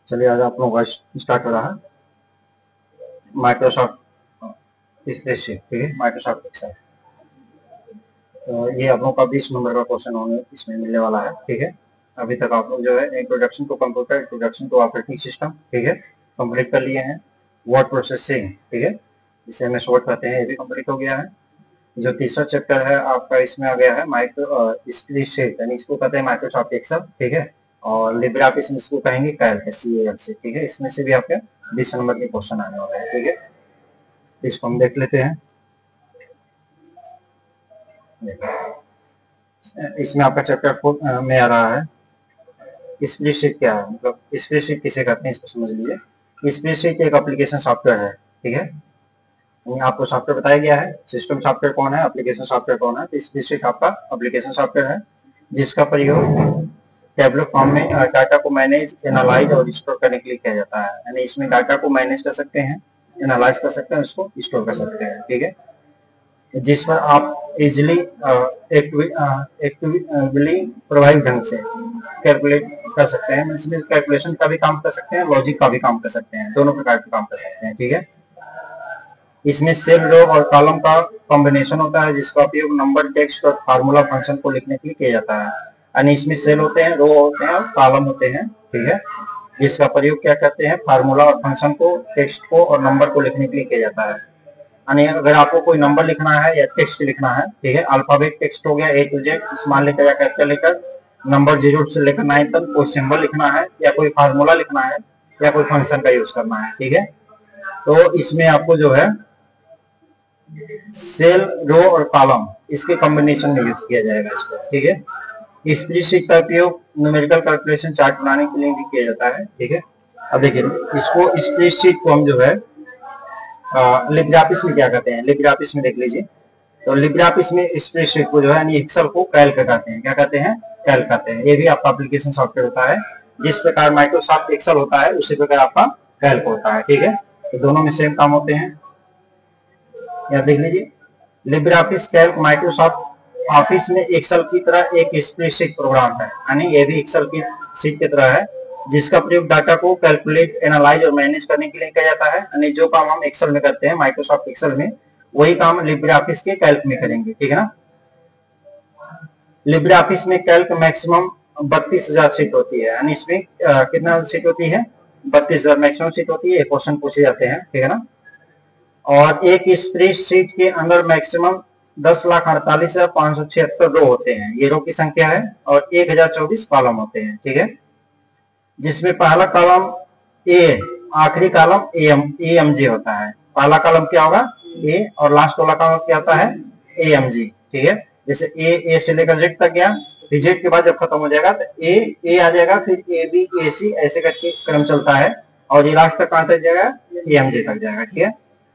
चलिए आज आप लोगों का स्टार्ट हो रहा है माइक्रोसॉफ्ट स्प्रेडशीट, ठीक है, माइक्रोसॉफ्ट एक्सेल। तो ये आप लोगों का 20 नंबर का क्वेश्चन होने इसमें मिलने वाला है, ठीक है। अभी तक आप लोग जो है introduction to computer, introduction to operating system, ठीक है, कंप्लीट कर लिए हैं। वर्ड प्रोसेसिंग, ठीक है, जिसे MS वर्ड कहते हैं, ये भी कंप्लीट हो गया है। जो तीसरा चैप्टर है आपका इसमें आ गया है माइक्रो स्प्रेडशीट, यानी इसको कहते हैं माइक्रोसॉफ्ट एक्सेल, ठीक है। और लिब्रे ऑफिस में इसको कहेंगे कैल्क, CAL से, ठीक है। इसमें से भी आपके 20 नंबर के क्वेश्चन आने वाले हैं, ठीक है। इसको हम देख लेते हैं। इसमें आपका चैप्टर 4 में आ रहा है स्प्रेडशीट क्या है, मतलब स्प्रेडशीट किसे कहते हैं इसको समझ लीजिए। स्प्रेडशीट एक एप्लीकेशन सॉफ्टवेयर है, ठीक है। आपको सॉफ्टवेयर बताया गया है, सिस्टम सॉफ्टवेयर कौन है, एप्लीकेशन सॉफ्टवेयर कौन है। तो स्प्रेडशीट आपका एप्लीकेशन सॉफ्टवेयर है जिसका प्रयोग टेबलर फॉर्म में डाटा को मैनेज, एनालाइज और स्टोर करने के लिए किया जाता है। यानी इसमें डाटा को मैनेज कर सकते हैं, एनालाइज कर सकते हैं, उसको स्टोर कर सकते हैं, ठीक है। जिस पर आप इजिली प्रभावी ढंग से कैलकुलेट कर सकते हैं। इसमें कैलकुलेशन का भी काम कर सकते हैं, लॉजिक का भी काम कर सकते हैं, दोनों प्रकार के काम कर सकते हैं, ठीक है। इसमें सेल, रो और कॉलम का कॉम्बिनेशन होता है जिसका उपयोग नंबर, टेक्स्ट और फार्मूला फंक्शन को लिखने के लिए किया जाता है। यानी इसमें सेल होते हैं, रो होते हैं और कॉलम होते हैं, ठीक है। जिसका प्रयोग क्या करते हैं, फार्मूला और फंक्शन को, टेक्स्ट को और नंबर को लिखने के लिए किया जाता है। यानी अगर आपको कोई नंबर लिखना है या टेक्स्ट लिखना है, ठीक है, अल्फाबेट टेक्स्ट हो गया A to Z, मान लेकर या कैपिटल लेकर, नंबर 0 से लेकर 9 तक कोई सिंबल लिखना है या कोई फार्मूला लिखना है या कोई फंक्शन का यूज करना है, ठीक है। तो इसमें आपको जो है सेल, रो और कॉलम इसके कॉम्बिनेशन में यूज किया जाएगा इसको, ठीक है। स्प्रेडशीट का उपयोग न्यूमेरिकल कैलकुलेशन, चार्ट बनाने के लिए भी किया जाता है, ठीक है। अब देखिए इसको स्प्रेडशीट को हम जो है लिब्रे ऑफिस में क्या कहते हैं, लिब्रे ऑफिस में देख लीजिए। तो लिब्रे ऑफिस में स्प्रेडशीट को जो है यानी एक्सेल को कैल्क कहते हैं। क्या कहते हैं, कैल्क कहते हैं। ये भी आपका एप्लीकेशन सॉफ्टवेयर होता है। जिस प्रकार माइक्रोसॉफ्ट एक्सेल होता है उसी प्रकार आपका कैल्क होता है, ठीक है। तो दोनों में सेम काम होते हैं। यहाँ देख लीजिए, Libre office Calc Microsoft office में एक्सेल की तरह एक स्प्रेडशीट प्रोग्राम है, यानी ये भी एक्सेल की शीट की तरह है जिसका प्रयोग डाटा को कैलकुलेट, एनालाइज और मैनेज करने के लिए किया जाता है। यानी जो काम हम एक्सेल में करते हैं माइक्रोसॉफ्ट एक्सेल में, वही काम लिब्रे ऑफिस के कैल्क में करेंगे, ठीक है ना। लिब्रे ऑफिस में कैल्क मैक्सिमम 32,000 सीट होती है। यानी इसमें कितना सीट होती है, 32,000 मैक्सिमम सीट होती है। क्वेश्चन पूछे जाते हैं, ठीक है ना। और एक स्प्रेडशीट के अंदर मैक्सिमम 10,48,576 रो होते हैं, ये रो की संख्या है, और 1024 कॉलम होते हैं, ठीक है। जिसमें पहला कॉलम ए, आखिरी कॉलम AMG होता है। पहला कॉलम क्या होगा, A, और लास्ट वाला कॉलम क्या होता है, AMG, ठीक है। जैसे A से लेकर Z तक गया, फिर Z के बाद जब खत्म हो जाएगा तो A आ जाएगा, फिर AB, AC ऐसे करके क्रम चलता है, और ये लास्ट तक कहां तक जाएगा, AMG तक जाएगा, ठीक है।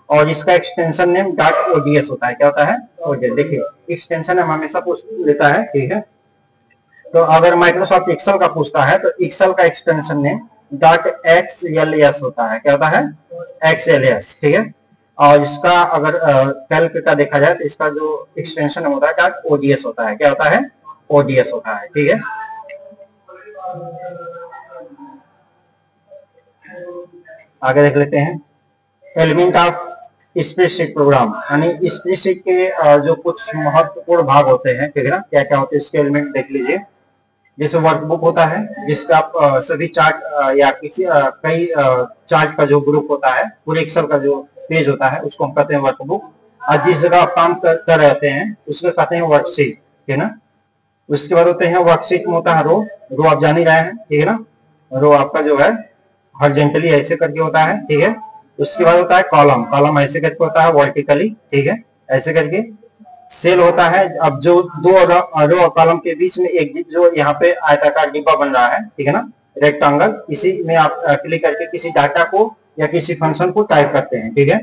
और इसका एक्सटेंशन नेम .ods होता है। क्या होता है, ods। देखिए एक्सटेंशन नेम हमेशा पूछ लेता है, ठीक है। तो अगर माइक्रोसॉफ्ट एक्सेल का पूछता है तो एक्सेल का एक्सटेंशन नेम .xls होता है। क्या होता है, XLS, ठीक है। और इसका अगर कैल्क का देखा जाए तो इसका जो एक्सटेंशन होता है .ods होता है। क्या होता है, ods होता है, ठीक है। आगे देख लेते हैं एलिमेंट ऑफ स्प्रेडशीट प्रोग्राम, यानी स्प्रेडशीट के जो कुछ महत्वपूर्ण भाग होते हैं, ठीक है ना। क्या क्या होते हैं इसके एलिमेंट देख लीजिए। जैसे वर्कबुक होता है जिसपे आप सभी चार्ट या किसी कई चार्ट का जो ग्रुप होता है, पूरे एक्सेल का जो पेज होता है उसको हम कहते हैं वर्कबुक। और जिस जगह आप काम कर रहते हैं उसको कहते हैं वर्कशीट, ठीक है ना। उसके बाद होते हैं वर्कशीट में होता है रो आप जान ही रहे हैं, ठीक है ना। रो आपका जो है हॉरिजॉन्टली ऐसे करके होता है, ठीक है। उसके बाद होता है कॉलम ऐसे करके होता है वर्टिकली, ठीक है, ऐसे करके। सेल होता है, अब जो दो रो और कॉलम के बीच में एक जो यहाँ पे आयताकार डिब्बा बन रहा है, ठीक है ना, रेक्टेंगल, इसी में आप क्लिक करके किसी डाटा को या किसी फंक्शन को टाइप करते हैं, ठीक है।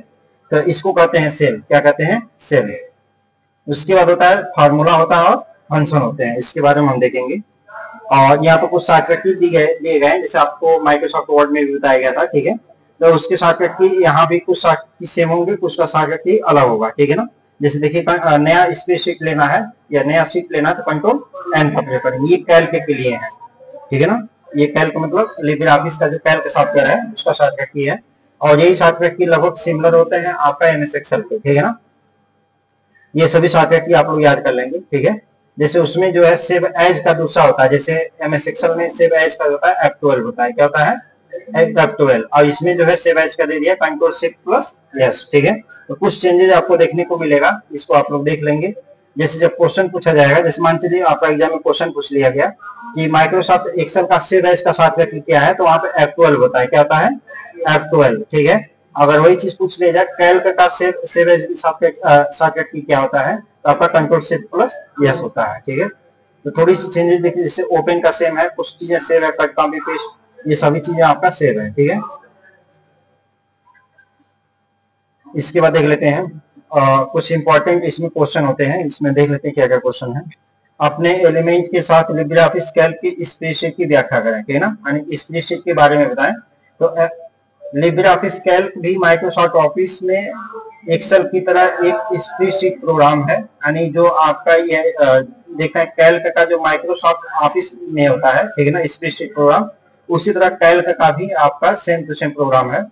तो इसको कहते हैं सेल। क्या कहते हैं, सेल। उसके बाद होता है फार्मूला होता है और फंक्शन होते हैं, इसके बारे में हम देखेंगे। और यहाँ पर कुछ शॉर्टकट की दिए गए जैसे आपको माइक्रोसॉफ्ट वर्ड में भी बताया गया था, ठीक है। तो उसके शॉर्टकट की यहाँ भी कुछ शॉर्टकट सेम होंगे, कुछ का शॉर्टकट की अलग होगा, ठीक है ना। जैसे देखिए नया स्प्रेडशीट लेना है या नया शीट लेना है तो कंट्रोल N का प्रयोग करेंगे, ये कैल्क के लिए है, ठीक है ना। ये कैल्क मतलब लिब्रे ऑफिस का जो कैल्क सॉफ्टवेयर है उसका शॉर्टकट की है, और यही शॉर्टकट की लगभग सिमिलर होते हैं आपका एमएस एक्सेल के, ठीक है ना। ये सभी शॉर्टकट की आप लोग याद कर लेंगे, ठीक है। जैसे उसमें जो है सेव एज का दूसरा होता है, जैसे एमएस एक्सेल में सेव एज का होता है F12 होता है, क्या होता है F12, और इसमें जो है सेव एज का दे दिया कंट्रोल शिफ्ट प्लस यस, ठीक है। तो कुछ चेंजेस आपको देखने को मिलेगा, इसको आप लोग देख लेंगे। जैसे जब क्वेश्चन पूछा जाएगा, जैसे मान चलिए आपका एग्जाम में क्वेश्चन पूछ लिया गया कि माइक्रोसॉफ्ट एक्सेल का सेव एज का शॉर्टकट क्या है, तो वहां पे F12 होता है, क्या होता है F12, ठीक है। अगर वही चीज पूछ लिया जाए कैल्क का सेव एज शॉर्टकट की क्या होता है, तो आपका कंट्रोल शिफ्ट प्लस यस होता है, ठीक है। तो थोड़ी सी चेंजेस देखिए, जैसे ओपन का सेम है, कुछ चीजें सेव है, कट कॉपी पेस्ट ये सभी चीजें आपका सेव है, ठीक है। इसके बाद देख लेते हैं कुछ इंपॉर्टेंट इसमें क्वेश्चन होते हैं, इसमें देख लेते हैं क्या क्या क्वेश्चन है। अपने एलिमेंट के साथ लिब्रे ऑफिस कैल्क की स्प्रेडशीट की व्याख्या करें, ठीक है ना, यानी स्प्रेडशीट के बारे में बताएं। तो लिब्रे ऑफिस कैल्क भी माइक्रोसॉफ्ट ऑफिस में एक्सेल की तरह एक स्प्रेडशीट प्रोग्राम है, यानी जो आपका ये देखा है कैल्क का जो माइक्रोसॉफ्ट ऑफिस में होता है, ठीक है ना, स्प्रेडशीट प्रोग्राम, उसी तरह कैल्क का भी आपका सेम टू सेम प्रोग्राम है।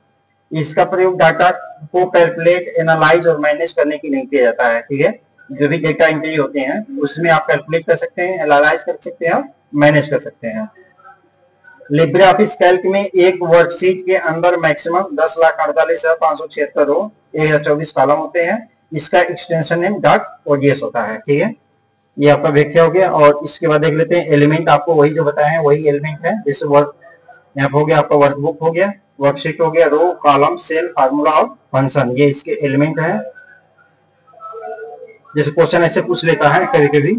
इसका प्रयोग डाटा को कैलकुलेट, एनालाइज और मैनेज करने के लिए किया जाता है, ठीक है। जो भी डेटा एंट्री होते हैं उसमें आप कैलकुलेट कर सकते हैं, एनालाइज कर सकते हैं, मैनेज कर सकते हैं। लिब्रे ऑफिस कैल्क में एक वर्कशीट के अंदर मैक्सिमम 10,48,576 रो 1024 कॉलम होते हैं। इसका एक्सटेंशन नेम .ods होता है, ठीक है। ये आपका व्याख्या हो गया। और इसके बाद देख लेते हैं एलिमेंट, आपको वही जो बताए हैं वही एलिमेंट है। जैसे वर्क यहाँ हो गया आपका वर्कबुक हो गया, वर्कशीट हो गया, रो, कॉलम, सेल, फार्मूला और फंक्शन, ये इसके एलिमेंट है। जैसे क्वेश्चन ऐसे पूछ लेता है कभी कभी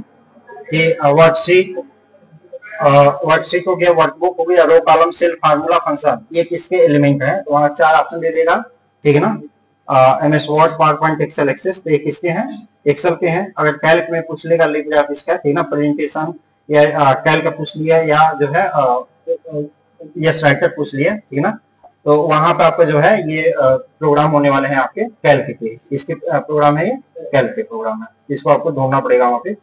कि वर्कशीट हो गया, वर्कबुक हो गया, रो, कॉलम, सेल, फार्मूला, फंक्शन, ये किसके एलिमेंट है, तो वहां 4 ऑप्शन दे देगा, ठीक है ना। MS Word, PowerPoint, Excel, Access, तो ये किसके हैं, एक्सेल के हैं। अगर कैल्क में पूछ लेगा लिब्रे ऑफिस का, ठीक है ना, प्रेजेंटेशन या कैल्क पूछ लिया, या जो है यस राइटर पूछ लिया, ठीक है ना, तो वहां पे आपका जो है ये प्रोग्राम होने वाले हैं आपके कैल्क के, इसके प्रोग्राम है, ये कैल्क के प्रोग्राम है, इसको आपको ढूंढना पड़ेगा वहां पे।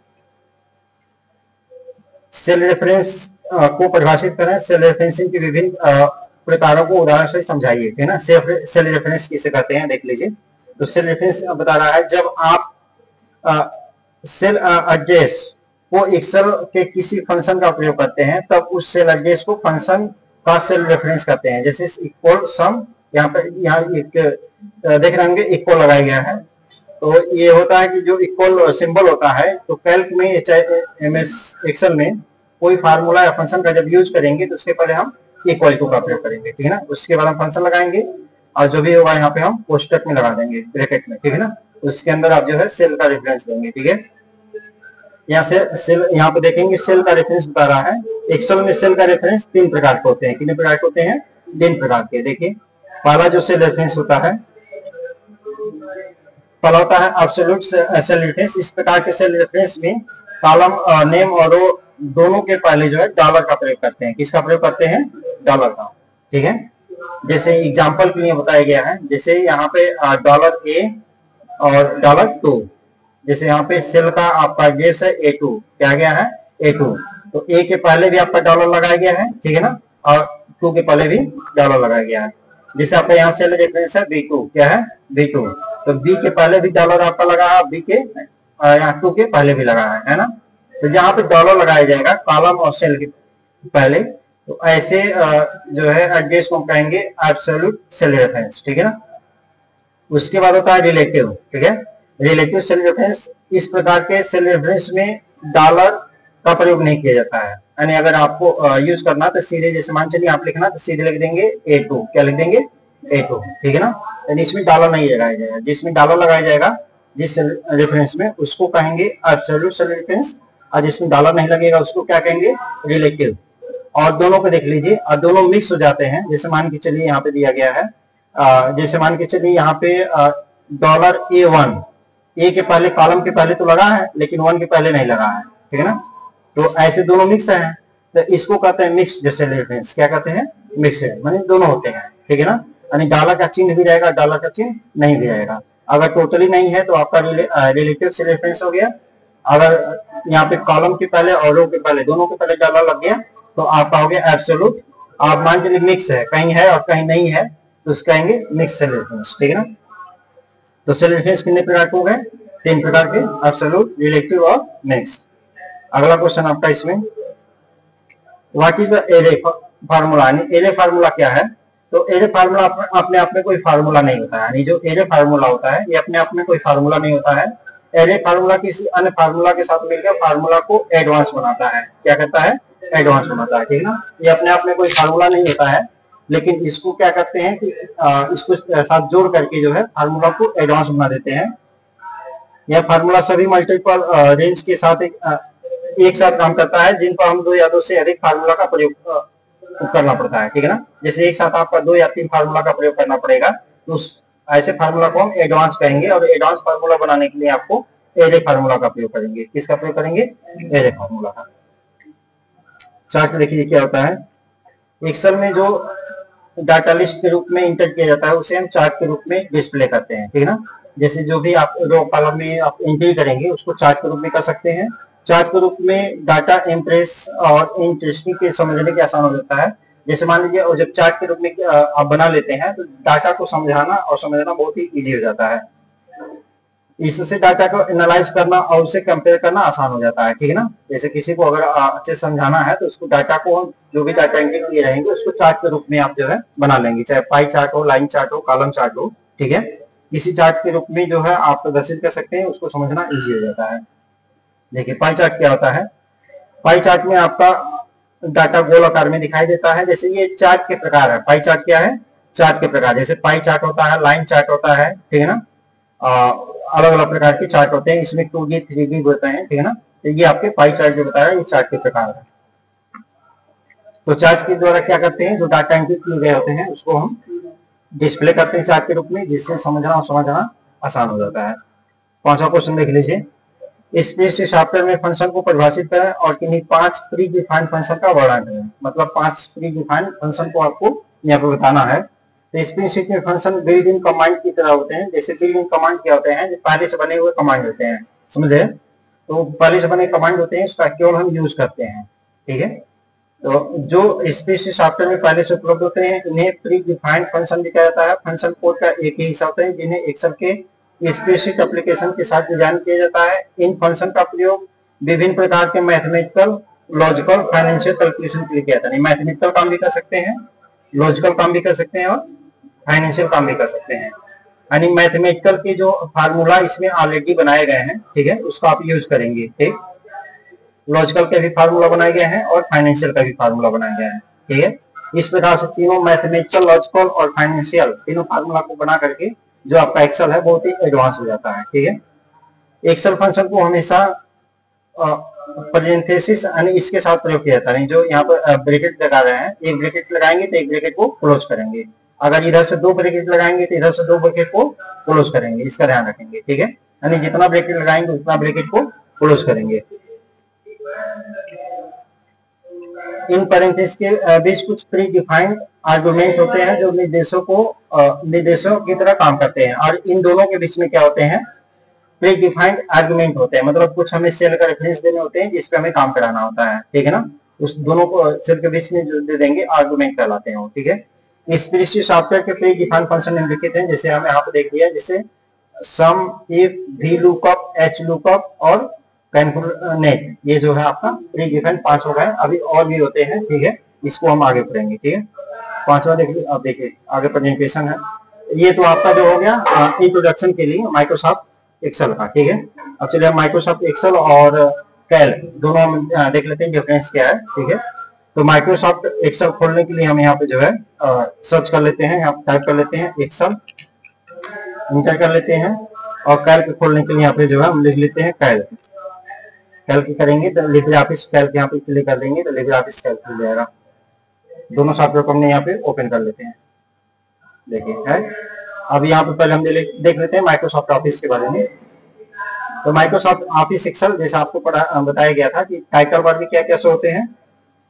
सेल रेफरेंस को परिभाषित करें, सेल रेफरेंसिंग के विभिन्न प्रकारों को उदाहरण से समझाइए, ठीक है ना। सेल रेफरेंस किसे कहते हैं देख लीजिए। तो सेल रेफरेंस बता रहा है जब आप सेल एड्रेस को एक्सेल के किसी फंक्शन का प्रयोग करते हैं तब उस सेल एड्रेस को फंक्शन का सेल रेफरेंस कहते हैं। जैसे इक्वल सम, यहाँ एक देख रहे होंगे इक्वल लगाया गया है, तो ये होता है कि जो इक्वल सिंबल होता है, तो कैल्क में एमएस एक्सेल में कोई फार्मूला या फंक्शन का जब यूज करेंगे तो उसके पहले हम इक्वल टू का प्रयोग करेंगे, ठीक है ना। उसके बाद हम फंक्शन लगाएंगे और जो भी होगा यहाँ पे हम कोष्टक में लगा देंगे, ब्रैकेट में, ठीक है ना। उसके अंदर आप जो है सेल का रेफरेंस देंगे, ठीक है। यहाँ से सेल, यहाँ पे देखेंगे सेल का रेफरेंस बता रहा है। एक्सेल में सेल का रेफरेंस 3 प्रकार के होते हैं। कितने प्रकार के होते हैं, 3 प्रकार के। देखिए पहला जो सेल रेफरेंस होता है, पहला होता है एब्सोल्यूट सेल रेफरेंस। इस प्रकार के सेल रेफरेंस में कॉलम, नेम और रो दोनों के पहले जो है डॉलर का प्रयोग करते हैं। किसका प्रयोग करते हैं, डॉलर का, ठीक है। जैसे एग्जांपल के लिए बताया गया है, जैसे यहाँ पे $A और $2, जैसे यहाँ पे सेल का आपका एड्रेस है A2, क्या गया है A2, तो A के पहले भी आपका डॉलर लगाया गया है, ठीक है ना, और 2 के पहले भी डॉलर लगाया गया है। जैसे आपका यहाँ सेल रेफरेंस है B2, क्या है B2, तो B के पहले भी डॉलर आपका लगा है, B के यहाँ 2 के पहले भी लगा है ना। तो जहाँ पे डॉलर लगाया जाएगा कॉलम और सेल के पहले, तो ऐसे जो है एड्रेस को कहेंगे एब्सोल्यूट सेल रेफरेंस, ठीक है ना। उसके बाद होता है रिलेटिव, ठीक है, रिलेटिव सेल रेफरेंस। इस प्रकार के सेल रेफरेंस में डॉलर का प्रयोग नहीं किया जाता है, यानी अगर आपको यूज करना तो सीधे, जैसे मान चलिए आप लिखना तो सीधे लिख देंगे A2, क्या लिख देंगे A2, ठीक है ना। यानी इसमें डॉलर नहीं लगाया जाएगा। जिसमें डॉलर लगाया जाएगा जिस रेफरेंस में, उसको कहेंगे एब्सोल्यूट सेल रेफरेंस, और जिसमें डॉलर नहीं लगेगा उसको क्या कहेंगे, रिलेटिव। और दोनों को देख लीजिए, और दोनों मिक्स हो जाते हैं। जैसे मान के चलिए यहाँ पे दिया गया है, जैसे मान के चलिए यहाँ पे $A1, ए के पहले, कॉलम के पहले तो लगा है लेकिन 1 के पहले नहीं लगा है, ठीक है ना। तो ऐसे दोनों मिक्स हैं, तो इसको कहते हैं मिक्स सेल रेफरेंस। क्या कहते हैं, मिक्स, माने दोनों होते हैं, ठीक है ना। यानी डॉलर का चिन्ह भी रहेगा, डॉलर का चिन्ह नहीं भी रहेगा। अगर टोटली नहीं है तो आपका रिलेटिव सेल रेफरेंस हो गया। अगर यहाँ पे कॉलम के पहले और रो के पहले, दोनों के पहले डॉलर लग गया तो आपका हो गया एब्सोल्यूट। आप मान के लिए मिक्स है, कहीं है और कहीं नहीं है, तो उसको कहेंगे मिक्स सेल रेफरेंस, ठीक है ना। तो सेल रेफरेंस कितने प्रकार के हो गए? 3 प्रकार के, एब्सोल्यूट, रिलेटिव और मिक्स। अगला क्वेश्चन आपका इसमें, what is the array formula? Array formula क्या है? तो एरे फार्मूला अपने आप में कोई फार्मूला नहीं होता है, यानी जो एरे फार्मूला होता है ये अपने आप में कोई फार्मूला नहीं होता है। एरे फार्मूला किसी अन्य फार्मूला के साथ मिलकर फार्मूला को एडवांस बनाता है। क्या करता है? एडवांस बनाता है, ठीक है ना। ये अपने आप में कोई फार्मूला नहीं होता है, लेकिन इसको क्या करते हैं कि इसको साथ जोड़ करके जो है फार्मूला को एडवांस बना देते हैं। यह फार्मूला सभी मल्टीपल रेंज के साथ एक साथ काम करता है, जिन पर हम 2 या 2 से अधिक फार्मूला का प्रयोग करना पड़ता है, ठीक है ना। जैसे एक साथ आपका 2 या 3 फार्मूला का प्रयोग करना पड़ेगा, तो ऐसे फार्मूला को हम एडवांस कहेंगे, और एडवांस फार्मूला बनाने के लिए आपको एरे फार्मूला का प्रयोग करेंगे। किसका प्रयोग करेंगे? एरे फार्मूला का। चार्ट देखिए क्या होता है। एक्सेल में जो डाटा लिस्ट के रूप में इंटर किया जाता है उसे हम चार्ट के रूप में डिस्प्ले करते हैं, ठीक है ना। जैसे जो भी आप रो कॉलम में आप एंट्री करेंगे उसको चार्ट के रूप में कर सकते हैं। चार्ट के रूप में डाटा इम्प्रेस और इंटरेस्टिंग के समझने के आसान हो जाता है। जैसे मान लीजिए, और जब चार्ट के रूप में आप बना लेते हैं तो डाटा को समझाना और समझना बहुत ही इजी हो जाता है। इससे डाटा को एनालाइज करना और उसे कंपेयर करना आसान हो जाता है, ठीक है ना। जैसे किसी को अगर अच्छे समझाना है तो उसको डाटा को, जो भी डाटा एंट्री किए रहेंगे उसको चार्ट के रूप में आप जो है बना लेंगे, चाहे पाई चार्ट हो, लाइन चार्ट हो, कॉलम चार्ट हो, ठीक है। किसी चार्ट के रूप में जो है आप प्रदर्शित कर सकते हैं, उसको समझना इजी हो जाता है। देखिए पाई चार्ट क्या होता है। पाई चार्ट में आपका डाटा गोल आकार में दिखाई देता है। जैसे ये चार्ट के प्रकार है। पाई चार्ट क्या है? चार्ट के प्रकार। जैसे पाई चार्ट होता है, लाइन चार्ट होता है, ठीक है ना। अलग अलग प्रकार के चार्ट होते हैं, इसमें 2D 3D होते हैं, ठीक है ना। तो ये आपके पाई चार्ट जो बताया ये चार्ट के प्रकार है। तो चार्ट के द्वारा क्या करते हैं, जो डाटा एंट्री किए गए होते हैं उसको हम डिस्प्ले करते हैं चार्ट के रूप में, जिससे समझना और समझना आसान हो जाता है। 5वां क्वेश्चन देख लीजिए। स्प्रेडशीट सॉफ्टवेयर में फंक्शन को परिभाषित करें और किन्हीं 5 प्री डिफाइंड फंक्शन का वर्णन करें। मतलब 5 प्री डिफाइंड फंक्शन को आपको यहाँ पे बताना है। तो स्प्रेडशीट में फंक्शन बिल्ट इन कमांड की तरह होते हैं। जैसे बिल्ट इन कमांड क्या होते हैं? जो पहले से बने हुए कमांड होते हैं, समझे। तो पहले से बने कमांड होते हैं, उसका केवल हम यूज करते हैं, ठीक है। तो जो स्प्रेडशीट सॉफ्टवेयर में पहले से उपलब्ध होते हैं इन्हें प्री डिफाइंड फंक्शन भी कहा जाता है। फंक्शन कोड का एक ही हिस्सा होता है जिन्हें एक्सेल के स्प्रेडशीट एप्लीकेशन के साथ डिजाइन किया जाता है। इन फंक्शन का प्रयोग विभिन्न प्रकार के मैथमेटिकल, लॉजिकल, फाइनेंशियल कैलकुलेशन के लिए किया जाता है। मैथमेटिकल काम भी कर सकते हैं, लॉजिकल काम भी कर सकते हैं और फाइनेंशियल काम भी कर सकते हैं। यानी मैथमेटिकल के जो फार्मूला इसमें ऑलरेडी बनाए गए हैं, ठीक है, उसको आप यूज करेंगे, ठीक। लॉजिकल के भी फार्मूला बनाए गए हैं और फाइनेंशियल का भी फार्मूला बनाए गए हैं, ठीक है। इस प्रकार से तीनों मैथमेटिकल, लॉजिकल और फाइनेंशियल तीनों फार्मूला को बना करके जो आपका एक्सेल है बहुत ही एडवांस हो जाता है, ठीक है। एक्सेल फंक्शन को हमेशा पैरेंथेसिस यानी इसके साथ प्रयोग किया जाता है। जो यहाँ पर ब्रैकेट लगा रहे हैं, एक ब्रैकेट लगाएंगे तो एक ब्रैकेट को क्लोज करेंगे। अगर इधर से 2 ब्रैकेट लगाएंगे तो इधर से 2 ब्रैकेट को क्लोज करेंगे, इसका ध्यान रखेंगे, ठीक है। यानी जितना ब्रैकेट लगाएंगे उतना ब्रैकेट को क्लोज करेंगे। इन पैरेंथेसिस के बीच कुछ प्री डिफाइंड आर्गुमेंट होते हैं जो निर्देशों की तरह काम करते हैं, और इन दोनों के बीच में क्या होते हैं? प्री डिफाइंड आर्गुमेंट होते हैं। मतलब कुछ हमें सेल का रेफरेंस देने होते हैं जिस पे हमें काम कराना होता है, ठीक है ना। उस दोनों को सेल के बीच में जो दे देंगे आर्गुमेंट कहलाते हैं, ठीक है। स्प्रेडशीट सॉफ्टवेयर के प्री डिफाइंड फंक्शन निम्नलिखित हैं, जैसे हमें यहाँ पे देख लिया, जैसे sum, if, V lookup, H lookup और नेट। ये जो है आपका प्री डिफाइंड 5 हो गए। अभी और भी होते हैं, ठीक है, इसको हम आगे पढ़ेंगे, ठीक है। 5वां देखिए। अब देखिए आगे प्रेजेंटेशन है। ये तो आपका जो हो गया इंट्रोडक्शन के लिए माइक्रोसॉफ्ट एक्सेल का, ठीक है। अब चलिए हम माइक्रोसॉफ्ट एक्सेल और कैल्क दोनों हम देख लेते हैं डिफरेंस क्या है, ठीक है। तो माइक्रोसॉफ्ट एक्सेल खोलने के लिए हम यहाँ पे जो है सर्च कर लेते हैं, यहाँ टाइप कर लेते हैं एक्सेल, इंटर कर लेते हैं, और कैल्क खोलने के लिए यहाँ पे जो है हम लिख लेते हैं कैल्क। कैल्क करेंगे तो लिब्रे ऑफिस कैल्क यहाँ पे क्लिक कर देंगे तो लिब्रे ऑफिस कैल्क खुल जाएगा। दोनों सॉफ्टवेयर को हमने यहाँ पे ओपन कर लेते हैं, देखिए है। अब यहाँ पे पहले हम देख लेते हैं माइक्रोसॉफ्ट ऑफिस के बारे में। तो माइक्रोसॉफ्ट ऑफिस एक्सेल जैसे आपको बताया गया था कि टाइटल बार भी क्या कैसे होते हैं,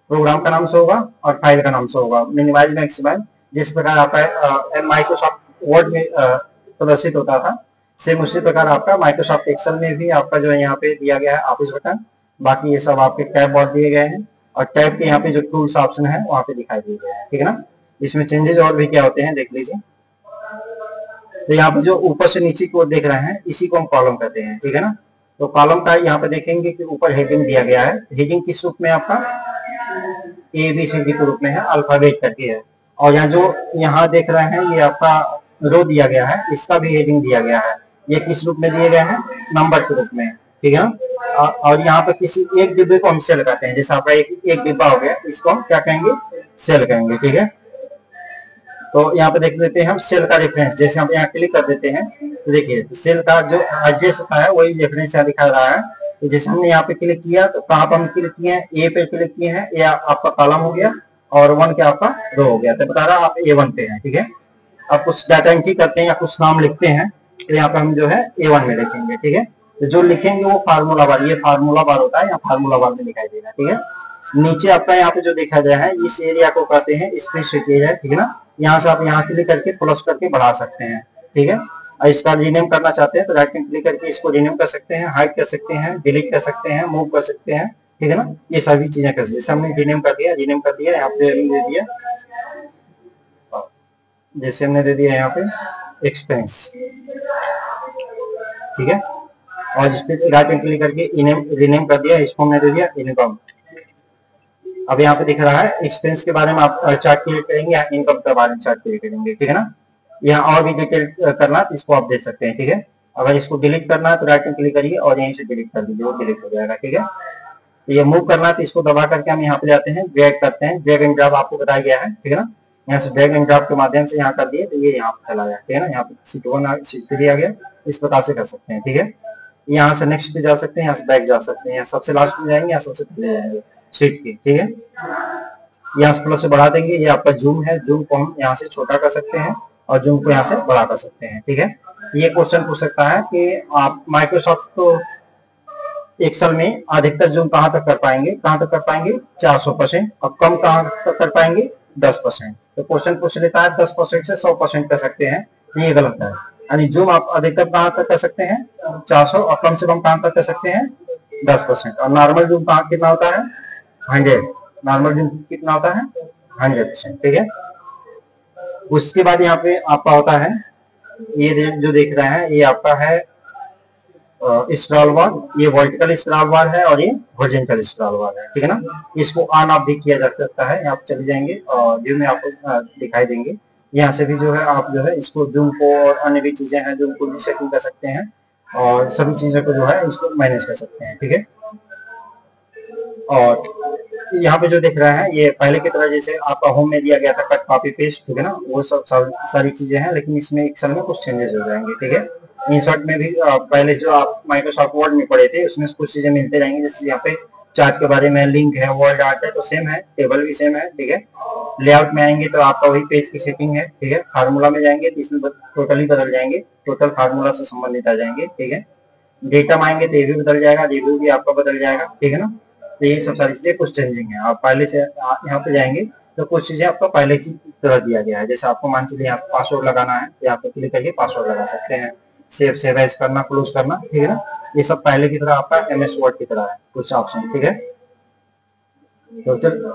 प्रोग्राम का नाम से होगा और फाइल का नाम से होगा, मिनिमाइज मैक्सिमाइज, जिस प्रकार आपका माइक्रोसॉफ्ट वर्ड में प्रदर्शित होता था, सेम उसी प्रकार आपका माइक्रोसॉफ्ट एक्सेल में भी आपका जो है यहाँ पे दिया गया है ऑफिस बटन। बाकी ये सब आपके टैब बार दिए गए हैं। और टैब के यहाँ पे जो टूल्स ऑप्शन है वहाँ पे दिखाई दे रहे हैं, ठीक है ना। इसमें चेंजेस और भी क्या होते हैं देख लीजिए। तो यहाँ पे जो ऊपर से नीचे की ओर देख रहे हैं इसी को हम कॉलम कहते हैं, ठीक है ना। तो कॉलम का यहाँ पे देखेंगे कि ऊपर हेडिंग दिया गया है। हेडिंग किस रूप में आपका ABCD के रूप में है, अल्फाबेट करके है। और यहाँ जो यहाँ देख रहे हैं ये आपका रो दिया गया है, इसका भी हेडिंग दिया गया है। ये किस रूप में दिए गए हैं, नंबर के रूप में, ठीक है ना। और यहाँ पे किसी एक डिब्बे को हम सेल करते हैं, जैसे आपका एक डिब्बा हो गया, इसको हम क्या कहेंगे, सेल कहेंगे, ठीक है। तो यहाँ पे देख लेते हैं हम सेल का रेफरेंस। जैसे हम यहाँ क्लिक कर देते हैं तो देखिए सेल का जो एड्रेस होता है वही रेफरेंस यहाँ दिखा रहा है। तो जैसे हमने यहाँ पे क्लिक किया तो कहाँ पर हम क्लिक किए हैं, ए पे क्लिक किए हैं, या आपका कॉलम हो गया और 1 क्या आपका रो हो गया। तो बता रहा आप A1 पे हैं, ठीक है। अब कुछ डाटा एंट्री करते हैं या कुछ नाम लिखते हैं तो यहाँ पे हम जो है A1 में लिखेंगे, ठीक है। तो जो लिखेंगे वो फार्मूला बार, ये फार्मूला बार होता है या फार्मूला बार में दिखाई देगा, ठीक है। नीचे आपका यहाँ पे जो दिखा गया है इस एरिया को कहते हैं स्पेसिफिक एरिया, ठीक है ना। यहाँ से आप यहाँ क्लिक करके प्लस करके बढ़ा सकते हैं, ठीक है। और इसका रीनेम करना चाहते हैं तो राइट में क्लिक करके इसको रीनेम कर सकते हैं, हाइड कर सकते हैं, डिलीट कर सकते हैं, मूव कर सकते हैं, ठीक है ना। ये सभी चीजें कर सकते हैं। जैसे हमने रीनेम कर दिया यहाँ पे दे दिया, जैसे हमने दे दिया यहाँ पे एक्सपेंस, ठीक है। और इस पे राइट में क्लिक करके रीनेम कर दिया, इसको हमने दे दिया इनकम। अब यहाँ पे दिख रहा है एक्सपेंस के बारे में आप चार्ट क्रिएट करेंगे या इनकम के बारे में चार्ट क्रिएट करेंगे, ठीक है ना। यहाँ और भी डिटेल करना तो इसको आप दे सकते हैं, ठीक है। अगर इसको डिलीट करना है तो राइट में क्लिक करिए और यहीं से डिलीट कर दीजिए, वो डिलीट हो जाएगा, ठीक है। ये मूव करना है तो इसको दबा करके हम यहाँ पे जाते हैं, ड्रैग करते हैं, ड्रैग एंड ड्रॉप आपको बताया गया है, ठीक है ना। यहाँ से ड्रैग एंड ड्रॉप के माध्यम से यहाँ कर दिए तो ये यहाँ पे चला गया, ठीक है ना। यहाँ पे शीट 1 शीट 3 आ गया, इस प्रकार से कर सकते हैं, ठीक है। यहाँ से नेक्स्ट पे जा सकते हैं, यहाँ से बैक जा सकते हैं, यहाँ सबसे लास्ट में जाएंगे, यहाँ सबसे पहले जाएंगे शीट की, ठीक है। यहाँ से प्लस से बढ़ा देंगे, ये आपका जूम है, जूम को हम यहाँ से छोटा कर सकते हैं और जूम को यहाँ से बड़ा कर सकते हैं, ठीक है। ये क्वेश्चन पूछ सकता है कि आप माइक्रोसॉफ्ट तो एक्सेल में अधिकतर जूम कहाँ तक कर पाएंगे, 400%, और कम कहाँ तक कर पाएंगे, 10%। तो क्वेश्चन पूछ लेता है 10% से 100% कर सकते हैं, ये गलत है। यानी जूम आप अधिकतर कहाँ तक कर सकते हैं, 400, और कम से कम कहाँ तक कर सकते हैं, 10%। और नॉर्मल जूम कहाँ कितना होता है, 100। नॉर्मल जूम कितना होता है, 100%, ठीक है। उसके बाद यहाँ पे आपका होता है, ये जो देख रहे हैं ये आपका है स्क्रॉल बार, ये वर्टिकल स्क्रॉल बार है और ये हॉरिजॉन्टल स्क्रॉल बार है, ठीक है ना। इसको ऑन ऑफ भी किया जा सकता है, यहाँ पे चले जाएंगे और व्यू में आपको दिखाई देंगे। यहाँ से भी जो है आप जो है इसको जूम को और अन्य भी चीजें हैं जूम को भी सेटिंग कर सकते हैं और सभी चीजों को जो है इसको मैनेज कर सकते हैं, ठीक है। और यहाँ पे जो देख रहा है ये पहले की तरह जैसे आपका होम में दिया गया था कट कॉपी पेस्ट, ठीक है ना, वो सब सारी चीजें हैं, लेकिन इसमें एक्सेल में कुछ चेंजेस हो जाएंगे, ठीक है। इंसर्ट में भी पहले जो आप माइक्रोसॉफ्ट वर्ड में पढ़े थे उसमें कुछ चीजें मिलते रहेंगी, जैसे यहाँ पे चार्ट के बारे में, लिंक है, वर्ड आर्ट है तो सेम है, टेबल भी सेम है, ठीक है। लेआउट में आएंगे तो आपका वही पेज की सेटिंग है, ठीक है। फार्मूला में जाएंगे तो इसमें टोटली बदल जाएंगे, टोटल फार्मूला से संबंधित आ जाएंगे, ठीक है। डेटा में आएंगे तो ये भी बदल जाएगा, रिव्यू भी आपका बदल जाएगा, ठीक है ना। तो ये सब सारी चीजें कुछ चेंजिंग है। आप पहले से यहाँ पे जाएंगे तो कुछ चीजें आपको पहले की तरह दिया गया है, जैसे आपको मान चलिए यहाँ पासवर्ड लगाना है तो यहाँ पे क्लिक करके पासवर्ड लगा सकते हैं, सेव एज करना, क्लोज करना, ठीक है ना। ये सब पहले की तरह आपका MS वर्ड की तरह है कुछ ऑप्शन, ठीक है। तो चल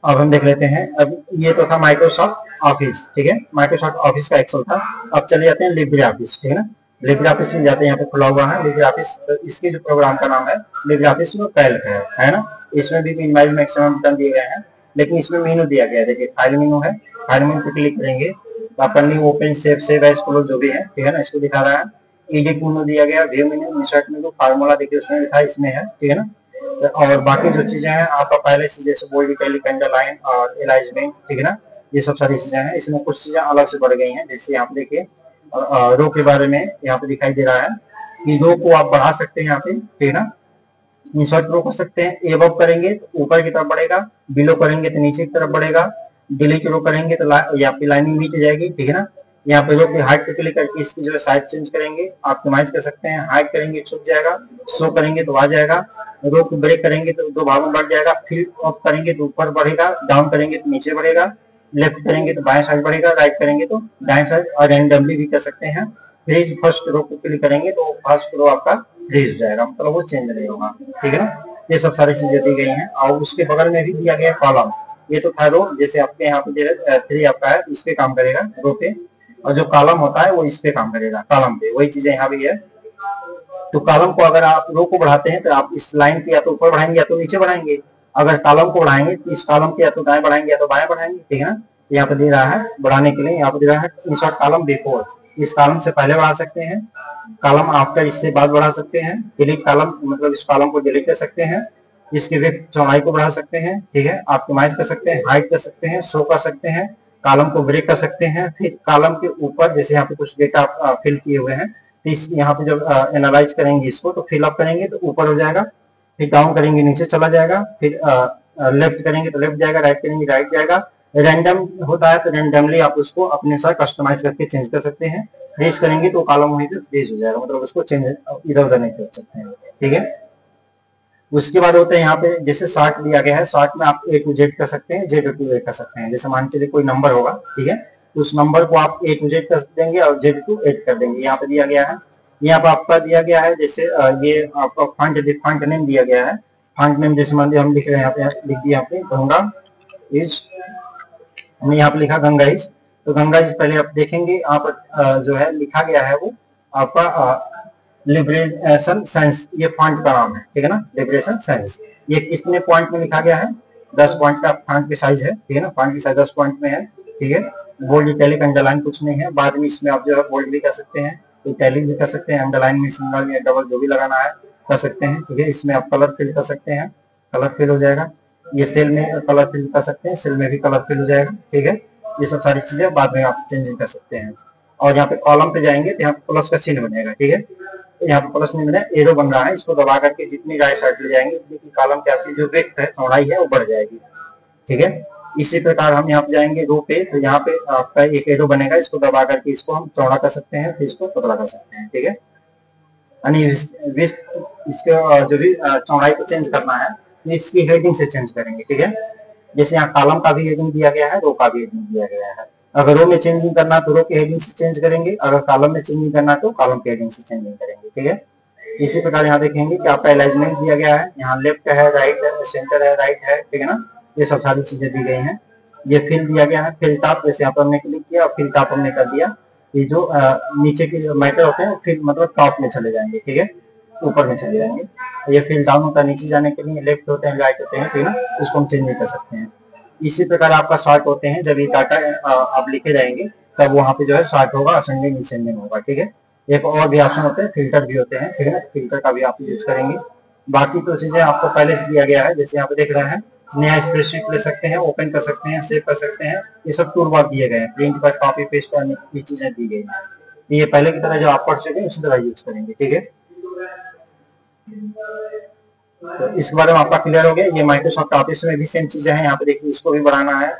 अब हम देख लेते हैं, अब ये तो था माइक्रोसॉफ्ट ऑफिस, ठीक है, माइक्रोसॉफ्ट ऑफिस का एक्सेल था। अब चले जाते हैं लिब्रे ऑफिस, ठीक है ना। लिब्रे ऑफिस में जाते हैं, यहाँ पे खुला हुआ है लिब्रे ऑफिस, इसके जो प्रोग्राम का नाम है लिब्रे ऑफिस में कैल्क है ना। इसमें भी मिनिमाइज मैक्सिमम बटन दिए गए हैं, लेकिन इसमें मेनू दिया गया है, देखिए फाइल मेनू है, फाइल मेनू पे क्लिक करेंगे तो आपका new, open, save as, close जो भी है, ठीक है ना, इसको दिखा रहा है। एडिट मेनू दिया गया, व्यू मेनू, इंसर्ट मेनू, फार्मूला देखिए उसमें लिखा है, इसमें है, ठीक है ना। और बाकी जो चीजें हैं आपका पहले से जैसे बोल्ड, इटैलिक, अंडरलाइन और एलाइजमेंट, ठीक है ना, ये सब सारी चीजें हैं। इसमें कुछ चीजें अलग से बढ़ गई हैं, जैसे यहाँ पे देखिए रो के बारे में यहाँ पे दिखाई दे रहा है कि रो को आप बढ़ा सकते हैं यहाँ पे, ठीक है ना। इंसर्ट रो कर सकते हैं, एबव करेंगे तो ऊपर की तरफ बढ़ेगा, बिलो करेंगे तो नीचे की तरफ बढ़ेगा, डिलीट रो करेंगे तो यहाँ पे लाइनिंग नीचे जाएगी, ठीक है ना। यहाँ पे रो की हाइट पे क्लिक करके इसकी जो है साइज चेंज करेंगे, ऑप्टिमाइज कर सकते हैं, हाइट करेंगे छुप जाएगा, शो करेंगे तो आ जाएगा, रो को ब्रेक करेंगे तो 2 भागों में बढ़ जाएगा, फिर अप करेंगे तो ऊपर बढ़ेगा, डाउन करेंगे तो नीचे बढ़ेगा, लेफ्ट करेंगे तो बाएं साइड बढ़ेगा, राइट करेंगे तो दाएं साइड, और रैंडमली भी कर सकते हैं। फ्रीज फर्स्ट रो को क्लिक करेंगे तो फर्स्ट रो आपका फ्रीज हो जाएगा, मतलब वो चेंज नहीं होगा, ठीक है ना। ये सब सारी चीजें दी गई हैं। और उसके बगल में भी दिया गया कॉलम, ये तो था रो, जैसे आपके यहाँ पे 3 आपका है, इस पे काम करेगा रो पे, और जो कॉलम होता है वो इस पे काम करेगा कॉलम पे, वही चीजें यहाँ भी है। तो कॉलम को अगर आप रो को बढ़ाते हैं तो आप इस लाइन के या तो ऊपर बढ़ाएंगे या तो नीचे बढ़ाएंगे, अगर कॉलम को बढ़ाएंगे तो इस कॉलम के या तो दाएं बढ़ाएंगे या तो बाएं बढ़ाएंगे, ठीक है ना। यहाँ पे दे रहा है बढ़ाने के लिए, यहाँ पे दे रहा है इंसर्ट कॉलम बिफोर, इस कॉलम से पहले बढ़ा सकते हैं, कॉलम आफ्टर इससे बाद बढ़ा सकते हैं, डिलीट कॉलम मतलब इस कॉलम को डिलीट कर सकते हैं, इसकी विड्थ चौड़ाई को बढ़ा सकते हैं, ठीक है, ऑप्टिमाइज कर सकते हैं, हाइड कर सकते हैं, शो कर सकते हैं, कॉलम को ब्रेक कर सकते हैं। फिर कॉलम के ऊपर जैसे यहाँ पे कुछ डेटा फिल किए हुए हैं, तो इस यहाँ पे जब एनालाइज करेंगे इसको तो फिल अप करेंगे तो ऊपर हो जाएगा, फिर डाउन करेंगे नीचे चला जाएगा, फिर लेफ्ट करेंगे तो लेफ्ट जाएगा, राइट करेंगे राइट जाएगा। रैंडम होता है तो रैंडमली आप उसको अपने साथ कस्टमाइज करके चेंज कर सकते हैं, फ्रीज करेंगे तो कॉलम वहीं पे फ्रीज हो जाएगा, मतलब उसको चेंज इधर उधर नहीं कर सकते हैं, ठीक है। उसके बाद होते हैं यहाँ पे जैसे शॉर्ट दिया गया है, शॉर्ट में आप ए टू जेड कर सकते हैं, जेड टू ए कर सकते हैं। जैसे मान चलिए कोई नंबर होगा, ठीक है, उस नंबर को आप ए टू जेड कर देंगे और जेड टू एड कर देंगे, यहाँ पे दिया गया है। यहाँ पे आपका दिया गया है जैसे ये आपका फंड नेम दिया गया है, फंड नेम जैसे मान लिया हम लिख रहे हैं यहाँ पे, लिख दिया यहाँ पे गंगा इज, हमने यहाँ पे लिखा गंगा इज, तो गंगा इज पहले आप देखेंगे यहाँ पर जो है लिखा गया है वो आपका लिबरेशन साइंस, ये फॉन्ट का नाम है, ठीक है ना, लिबरेशन साइंस। ये कितने पॉइंट में लिखा गया है, 10 पॉइंट का फॉन्ट की साइज है, ठीक है ना, फॉन्ट की साइज 10 पॉइंट में है, ठीक है। बोल्ड इटैलिक अंडरलाइन कुछ नहीं है, बाद में इसमें आप जो है बोल्ड भी कर सकते हैं, इटैलिक भी कर सकते हैं, अंडरलाइन में सिंगल या डबल जो भी लगाना है कर सकते हैं, ठीक है। इसमें आप कलर फिल कर सकते हैं, कलर फिल हो जाएगा। ये सेल में कलर फिल कर सकते हैं, सेल में भी कलर फिल हो जाएगा, ठीक है। ये सब सारी चीजें बाद में आप चेंज कर सकते हैं। और यहाँ पे कॉलम पे जाएंगे तो यहाँ पे प्लस का चिन्ह बनेगा, ठीक है, तो यहाँ पे प्लस नहीं बना, एरो बन रहा है, इसको दबा करके जितनी राइट साइड ले जाएंगे उतनी कॉलम की आपकी जो विड्थ है चौड़ाई है वो बढ़ जाएगी, ठीक है। इसी प्रकार हम यहाँ पे जाएंगे रो पे, तो यहाँ पे आपका एक एरो बनेगा, इसको दबा करके इसको हम चौड़ा कर सकते हैं, फिर इसको पतला कर सकते हैं, ठीक है। यानी इसके जो भी चौड़ाई को चेंज करना है इसकी हेडिंग से चेंज करेंगे, ठीक है। जैसे यहाँ कॉलम का भी हेडिंग दिया गया है, रो का भी हेडिंग दिया गया है। अगर रो में चेंजिंग करना तो रो के हेडिंग से चेंज करेंगे, अगर कॉलम में चेंजिंग करना तो कॉलम के हेडिंग से चेंजिंग करेंगे, ठीक है। इसी प्रकार यहाँ देखेंगे कि आपका अलाइनमेंट दिया गया है, यहाँ लेफ्ट है, राइट है, सेंटर है, राइट है, ठीक है ना, ये सब सारी चीजें दी गई हैं। ये फिल दिया गया है, फिल टॉप जैसे यहाँ पर हमने क्लिक किया और फिल टॉप हमने कर दिया, ये जो नीचे के मैटर होते हैं फिर मतलब टॉप में चले जाएंगे, ठीक है, ऊपर में चले जाएंगे। ये फिल डाउन होता है नीचे जाने के लिए, लेफ्ट होते हैं, राइट होते हैं, ठीक है ना, इसको हम चेंज नहीं कर सकते हैं। इसी प्रकार आपका शॉर्ट होते हैं, जब ये डाटा आप लिखे जाएंगे तब वहाँ पे जो है शॉर्ट होगा, असेंडिंग डिसेंडिंग होगा, ठीक है। एक और भी ऑप्शन होते हैं, फिल्टर भी होते हैं, ठीक है ना, फिल्टर का भी आप यूज करेंगे। बाकी तो चीजें आपको पहले से दिया गया है, जैसे यहाँ पे देख रहे हैं, नया स्प्रेडशीट ले सकते हैं, ओपन कर सकते हैं, सेव कर सकते हैं, ये सब टूल बार दिए गए हैं, प्रिंट पर कॉपी पेस्ट करने की चीजें दी गई हैं। ये पहले की तरह जो आप पढ़ चुके हैं उसी तरह यूज करेंगे, ठीक है। तो इस बारे में आपका क्लियर हो गया। ये माइक्रोसॉफ्ट ऑफिस में भी सेम चीजें हैं, यहाँ पे देखिए इसको भी बढ़ाना है,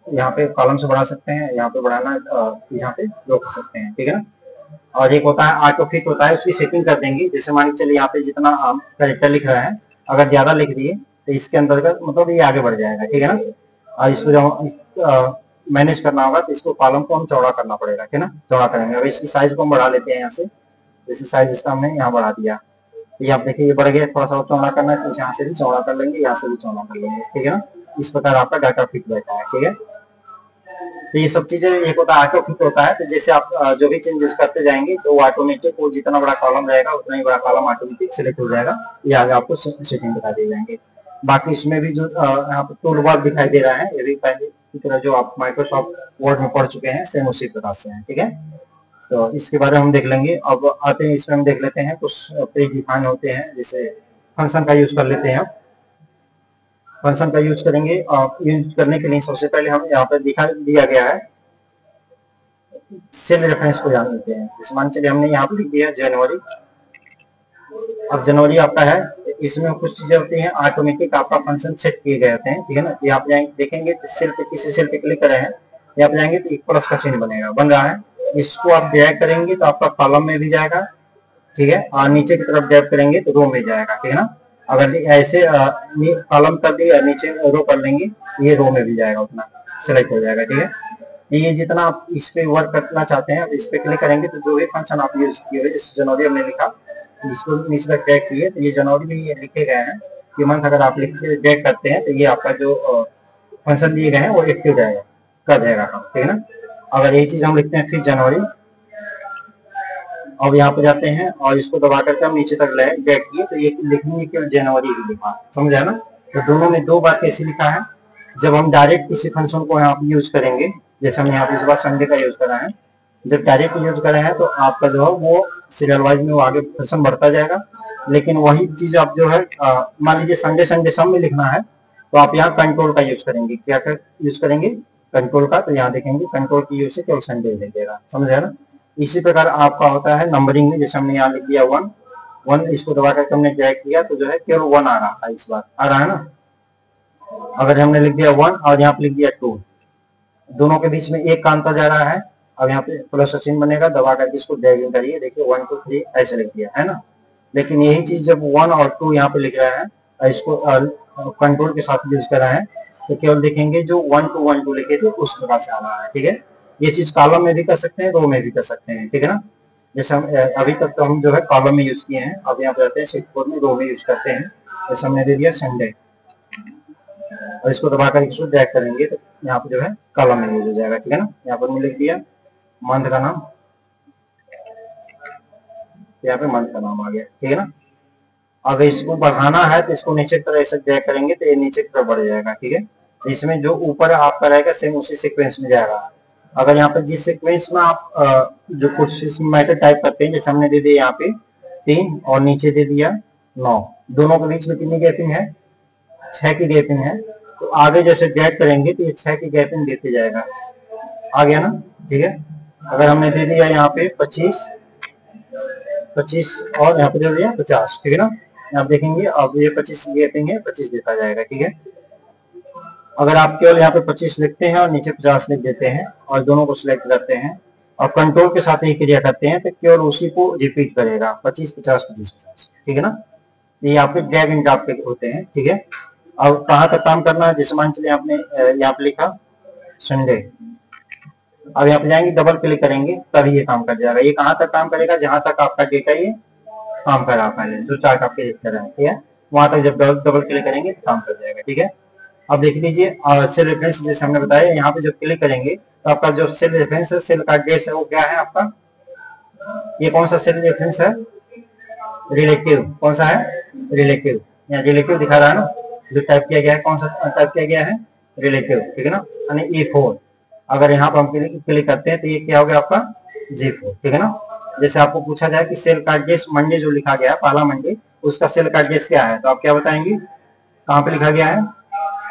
यहाँ पे कॉलम से बढ़ा सकते हैं, यहाँ पे बढ़ाना यहाँ पे रोक कर सकते हैं, ठीक है ना। और एक होता है ऑटो फिट होता है, उसकी सेटिंग कर देंगे, जैसे मान के चलिए यहाँ पे जितना आप कैरेक्टर लिख रहे हैं अगर ज्यादा लिख दिए तो इसके अंतर्गत मतलब ये आगे बढ़ जाएगा, ठीक है ना। और इसको जब मैनेज करना होगा तो इसको कॉलम को हम चौड़ा करना पड़ेगा, ठीक है ना, चौड़ा करेंगे। अब इसकी साइज को हम बढ़ा लेते हैं यहाँ से, जैसे साइज इसका हमने यहाँ बढ़ा दिया, ये आप देखिए ये बढ़ गया, थोड़ा सा चौड़ा करना है तो यहाँ से भी चौड़ा कर लेंगे, यहाँ से भी चौड़ा कर लेंगे, ठीक है ना। इस प्रकार आपका डाटा फिट बैठा है, ठीक है। तो ये सब चीजें, एक होता है ऑटो फिट होता है, तो जैसे आप जो भी चेंजेस करते जाएंगे तो वो ऑटोमेटिक वो जितना बड़ा कॉलम रहेगा उतना ही बड़ा कॉलम ऑटोमेटिक सिलेक्ट हो जाएगा, ये आगे आपको सेटिंग बता दिए जाएंगे। बाकी इसमें भी जो यहाँ पे टूल बार दिखाई दे रहा है, ये भी पहले की तरह जो आप माइक्रोसॉफ्ट वर्ड में पढ़ चुके हैं सेम उसी प्रकार से है, ठीक है। तो इसके बारे में हम देख लेंगे। अब आते हैं इसमें हम देख लेते हैं कुछ प्री डिफाइन होते हैं, जैसे फंक्शन का यूज कर लेते हैं। फंक्शन का यूज करेंगे और यूज करने के लिए सबसे पहले हम यहाँ पर दिखा दिया गया है सेल रेफरेंस को जान लेते हैं। इस मान चलिए हमने यहाँ पर लिख दिया जनवरी, अब जनवरी आपका है, इसमें कुछ चीजें होती हैं ऑटोमेटिक आपका फंक्शन सेट किए गए होते हैं, ठीक है ना। ये आप जाएंगे देखेंगे सेल पे, किसी सेल पे क्लिक करें हैं, यहाँ पे जाएंगे तो एक प्लस का चिन्ह बनेगा, बन रहा है, इसको आप ड्रैग करेंगे तो आपका कॉलम में भी जाएगा, ठीक है, और नीचे की तरफ ड्रैग करेंगे तो रो में जाएगा, ठीक है ना। अगर ऐसे कॉलम कर दिया नीचे रो कर लेंगे ये रो में भी जाएगा, उतना सिलेक्ट हो जाएगा, ठीक है। ये जितना आप इस पे वर्क करना चाहते हैं इस पे क्लिक करेंगे तो जो भी फंक्शन आप यूज किए, इस जनवरी हमने लिखा इसको नीचे तक ड्रैग किए तो ये जनवरी में ये लिखे गए हैं, ये मंथ अगर आप लिख के ड्रैग करते हैं तो ये आपका जो फंक्शन दिए गए हैं वो एक्टिव रहेगा, कर देगा काम, ठीक है ना। अगर यही चीज हम लिखते हैं फिर जनवरी, अब यहाँ पे जाते हैं और इसको दबा करके हम नीचे तक लाए ड्रैग किए तो ये लिखेंगे केवल जनवरी ही लिखा, समझा ना। तो दोनों में दो बार कैसे लिखा है, जब हम डायरेक्ट किसी फंक्शन को यहाँ पे यूज करेंगे, जैसे हम यहाँ पे इस बार संडे का यूज कर रहे हैं, जब डायरेक्ट यूज कर रहे हैं तो आपका जो है वो सीरियल वाइज में वो आगे फंक्शन बढ़ता जाएगा। लेकिन वही चीज आप जो है मान लीजिए संडे संडे सम में लिखना है तो आप यहाँ कंट्रोल का यूज करेंगे, क्या कर यूज करेंगे, कंट्रोल का। तो यहाँ देखेंगे कंट्रोल की यूज से केवल संडे लिख देगा, समझा ना। इसी प्रकार आपका होता है नंबरिंग में, जैसे हमने यहाँ लिख दिया 1 1, इसको दबा करके हमने ड्रैग किया तो जो है केवल 1 आ रहा है, इस बार आ रहा है ना। अगर हमने लिख दिया 1 और यहाँ पे लिख दिया 2, दोनों के बीच में एक का अंतर जा रहा है। अब यहाँ पे प्लस का चिन्ह बनेगा, दबा करके इसको ड्रैगिंग करिए, देखिए 1 2 3 ऐसे लिख दिया है ना। लेकिन यही चीज जब 1 और 2 यहाँ पे लिख रहा है और इसको कंट्रोल के साथ यूज कर रहा है तो केवल देखेंगे जो 1 2 1 2 लिखे थे उस प्रकार से आ रहा है, ठीक है। ये चीज कॉलम में भी कर सकते हैं, रो में भी कर सकते हैं, ठीक है ना। जैसे हम अभी तक तो हम जो है कॉलम में यूज किए हैं, अब यहाँ पे आते हैं शीट 4 में रो में यूज करते हैं। जैसे हमने दे दिया संडे और इसको दबाकर इसको ड्रैग करेंगे तो यहाँ पे जो है कॉलम में यूज हो जाएगा, ठीक है ना। यहाँ पर मैं लिख दिया मंथ का नाम, यहाँ पे मंथ का नाम आ गया, ठीक है ना। अगर इसको बढ़ाना है तो इसको नीचे की तरह ऐसे ड्रैग करेंगे तो ये नीचे की तरफ बढ़ जाएगा, ठीक है। इसमें जो ऊपर आपका रहेगा सेम उसी सीक्वेंस में जाएगा। अगर यहाँ पे जिस सीक्वेंस में आप जो कुछ इसमें मैटर टाइप करते हैं, जैसे हमने दे दिया यहाँ पे 3 और नीचे दे दिया 9, दोनों के बीच में कितनी गैपिंग है, 6 की गैपिंग है। तो आगे जैसे ड्रैग करेंगे तो ये 6 की गैपिंग देते जाएगा, आ गया ना, ठीक है। अगर हमने दे दिया यहाँ पे 25 और यहाँ पे दे दिया 50, ठीक है ना। आप देखेंगे अब ये 25 की गैपिंग है, 25 देता जाएगा, ठीक है। अगर आप केवल यहाँ पे 25 लिखते हैं और नीचे 50 लिख देते हैं और दोनों को सिलेक्ट करते हैं और कंट्रोल के साथ ही क्रिया करते हैं तो केवल उसी को रिपीट करेगा, 25 50 25 50, ठीक है ना। ये आपके ड्रैग एंड ड्रॉप के होते हैं, ठीक है। अब कहाँ तक काम करना है, जैसे मान चलिए आपने यहाँ पे लिखा संडे, अब यहाँ पे जाएंगे डबल क्लिक करेंगे तभी ये काम कर जाएगा। ये कहाँ तक काम करेगा, जहां तक आपका डेटा ये काम कर रहा पहले जो चार्ट आपके लिख कर रहे हैं, ठीक है, वहां तक जब डबल क्लिक करेंगे तो काम कर जाएगा, ठीक है। अब देख लीजिए सेल रेफरेंस जैसे हमने बताया, यहाँ पे जब क्लिक करेंगे तो आपका जो सेल रेफरेंस है, सेल का एड्रेस है वो क्या है आपका, ये कौन सा सेल रेफरेंस है, रिलेटिव, कौन सा है, रिलेटिव, यहाँ रिलेटिव दिखा रहा है ना, जो टाइप किया गया है, कौन सा टाइप किया गया है, रिलेटिव, ठीक है ना, यानी E4। अगर यहाँ पर हम क्लिक करते हैं तो ये क्या हो गया आपका G4, ठीक है ना। जैसे आपको पूछा जाए कि सेल का एड्रेस मंडे जो लिखा गया है, पहला मंडे, उसका सेल का एड्रेस क्या है, तो आप क्या बताएंगे, कहाँ पे लिखा गया है,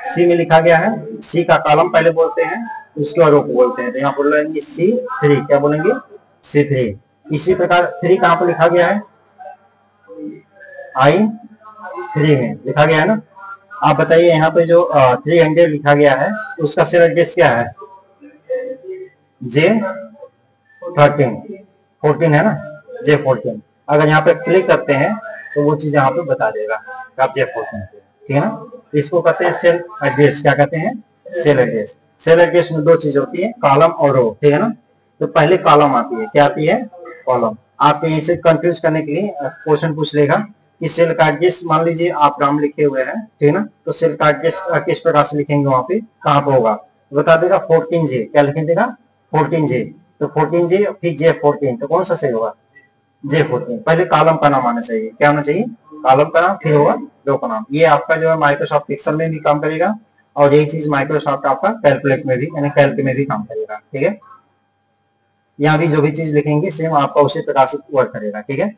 सी में लिखा गया है। सी का कॉलम पहले बोलते हैं, उसके बाद रो को बोलते हैं, तो यहाँ बोल रहे C3, क्या बोलेंगे C3। इसी प्रकार 3 कहाँ पे लिखा गया है, I3 में लिखा गया है ना। आप बताइए यहाँ पे जो 300 लिखा गया है उसका सेल एड्रेस क्या है, J13, 14 है ना, J14। अगर यहाँ पे क्लिक करते हैं तो वो चीज यहाँ पे बता देगा आप J14, ठीक है ना। इसको कहते हैं सेल एड्रेस, क्या कहते हैं, सेल एड्रेस। सेल एड्रेस में दो चीज होती है, कॉलम और रो, ठीक है ना। तो पहले कॉलम आती है, क्या आती है, कॉलम। आपको यहीं से कंफ्यूज करने के लिए क्वेश्चन पूछ लेगा कि सेल का एड्रेस, मान लीजिए आप नाम लिखे हुए हैं, ठीक है ना, तो सेल का एड्रेस किस प्रकार से लिखेंगे, वहां पे कहाँ पे होगा, बता देगा 14J, क्या लिख देगा 14J। तो 14J फिर J14, तो कौन सा सही होगा, J14। पहले कॉलम का नाम आना चाहिए, क्या होना चाहिए, कॉलम का नाम, फिर होगा रो का नाम। ये आपका जो है माइक्रोसॉफ्ट एक्सेल में भी काम करेगा और यही चीज माइक्रोसॉफ्ट आपका कैलकुलेट में भी, यानी कैल्क में भी काम करेगा, ठीक है। यहाँ भी जो भी चीज लिखेंगे सेम आपका उसी प्रकार से वर्क करेगा, ठीक है।